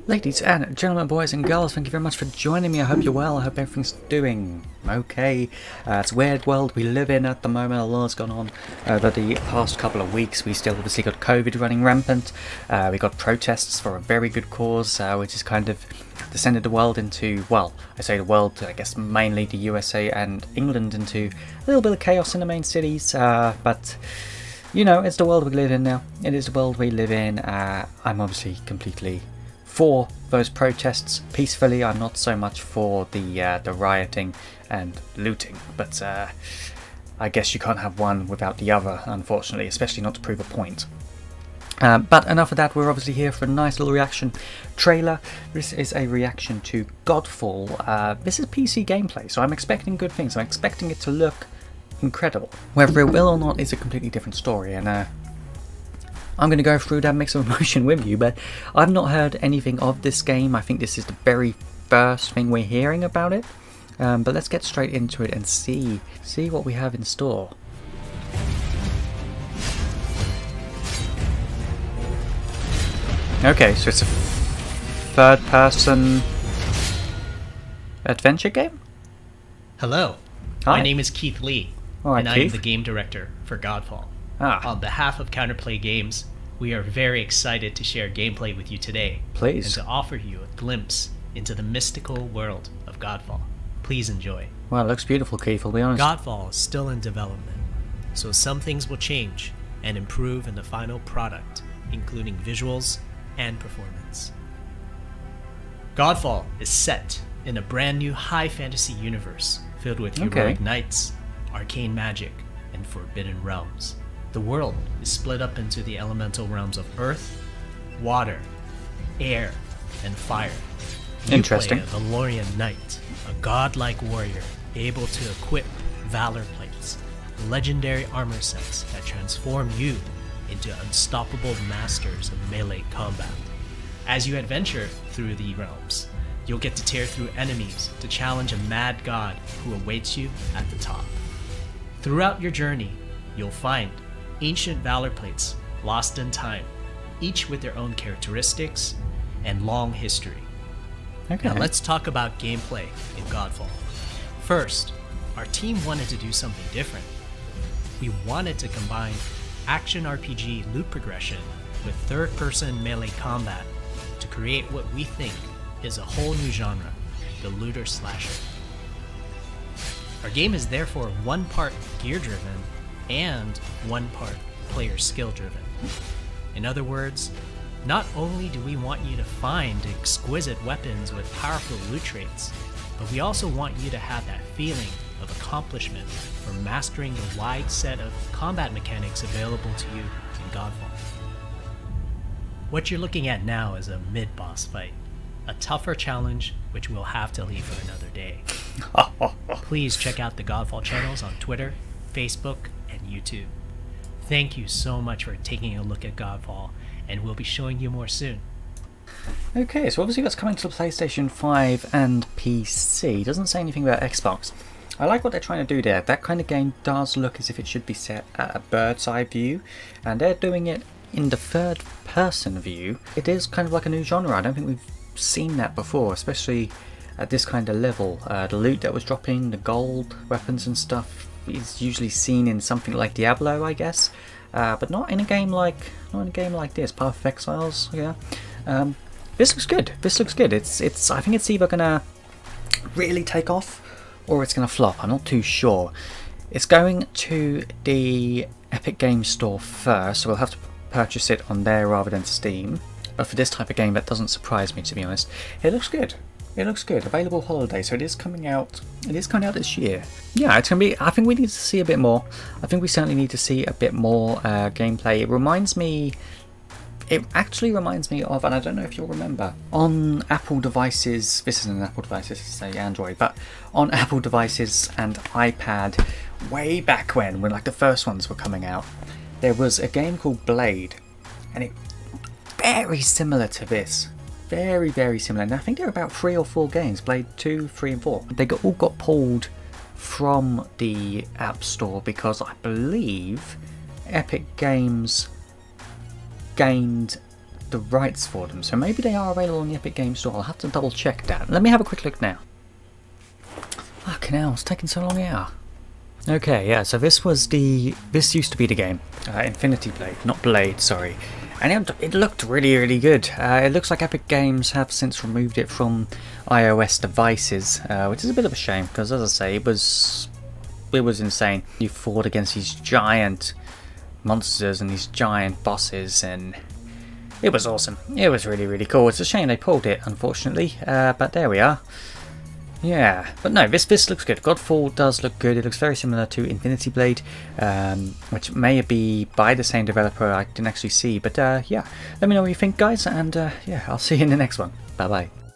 Ladies and gentlemen, boys and girls, thank you very much for joining me. I hope you're well. I hope everything's doing okay. It's a weird world we live in at the moment. A lot's gone on over the past couple of weeks. We still obviously got COVID running rampant. We got protests for a very good cause, which has kind of descended the world into, well, I say the world, I guess mainly the USA and England, into a little bit of chaos in the main cities. But you know, it's the world we live in now. It is the world we live in. I'm obviously completely for those protests peacefully. I'm not so much for the rioting and looting, but I guess you can't have one without the other, unfortunately, especially not to prove a point. But enough of that. We're obviously here for a nice little reaction trailer. This is a reaction to Godfall. This is PC gameplay, so I'm expecting good things. I'm expecting it to look incredible. Whether it will or not is a completely different story, and I'm going to go through that mix of emotion with you, but I've not heard anything of this game. I think this is the very first thing we're hearing about it. But let's get straight into it and see what we have in store. Okay, so it's a third-person adventure game? Hello, Hi. My name is Keith Lee, and I am the game director for Godfall. On behalf of Counterplay Games, we are very excited to share gameplay with you today. Please. And to offer you a glimpse into the mystical world of Godfall. Please enjoy. Well, it looks beautiful, Keith, I'll be honest. Godfall is still in development, so some things will change and improve in the final product, including visuals and performance. Godfall is set in a brand new high fantasy universe filled with heroic knights, arcane magic, and forbidden realms. The world is split up into the elemental realms of earth, water, air, and fire. Interesting. You play a Valorian knight, a godlike warrior able to equip valor plates, legendary armor sets that transform you into unstoppable masters of melee combat. As you adventure through the realms, you'll get to tear through enemies to challenge a mad god who awaits you at the top. Throughout your journey, you'll find ancient valor plates lost in time, each with their own characteristics and long history. Okay. Now let's talk about gameplay in Godfall. First, our team wanted to do something different. We wanted to combine action RPG loot progression with third-person melee combat to create what we think is a whole new genre, the looter slasher. Our game is therefore one part gear-driven and one part player skill-driven. In other words, not only do we want you to find exquisite weapons with powerful loot traits, but we also want you to have that feeling of accomplishment for mastering the wide set of combat mechanics available to you in Godfall. What you're looking at now is a mid-boss fight, a tougher challenge which we'll have to leave for another day. Please check out the Godfall channels on Twitter, Facebook, and YouTube. Thank you so much for taking a look at Godfall, and we'll be showing you more soon. Okay, so obviously that's coming to the PlayStation 5 and PC. Doesn't say anything about Xbox. I like what they're trying to do there. That kind of game does look as if it should be set at a bird's eye view, and they're doing it in the third person view. It is kind of like a new genre. I don't think we've seen that before, especially at this kind of level. The loot that was dropping, the gold, weapons and stuff is usually seen in something like Diablo, I guess, but not in a game like this. Path of Exiles, yeah. This looks good. This looks good. It's. I think it's either gonna really take off or it's gonna flop. I'm not too sure. It's going to the Epic Games Store first, so we'll have to purchase it on there rather than Steam. But for this type of game, that doesn't surprise me, to be honest. It looks good. It looks good. Available holiday, so it is coming out. It is coming out this year. Yeah, it's gonna be. I think we need to see a bit more. I think we certainly need to see a bit more gameplay. It reminds me. It actually reminds me of, and I don't know if you'll remember, on Apple devices. This isn't an Apple device. This is a Android, but on Apple devices and iPad, way back when like the first ones were coming out, there was a game called Blade, and it very similar to this. Very, very similar. And I think there are about 3 or 4 games, Blade 2, 3 and 4. They all got pulled from the App Store because I believe Epic Games gained the rights for them, so maybe they are available on the Epic Games Store. I'll have to double check that. Let me have a quick look now. Fucking hell, it's taking so long here. Okay, yeah, so this used to be the game, Infinity Blade, not Blade, sorry. And it looked really, really good. It looks like Epic Games have since removed it from iOS devices, which is a bit of a shame, because as I say, it was insane. You fought against these giant monsters and these giant bosses, and it was awesome. It was really, really cool. It's a shame they pulled it, unfortunately, but there we are. Yeah, but no, this looks good. Godfall does look good. It looks very similar to Infinity Blade, which may be by the same developer. I didn't actually see, but yeah, let me know what you think, guys, and yeah, I'll see you in the next one. Bye bye.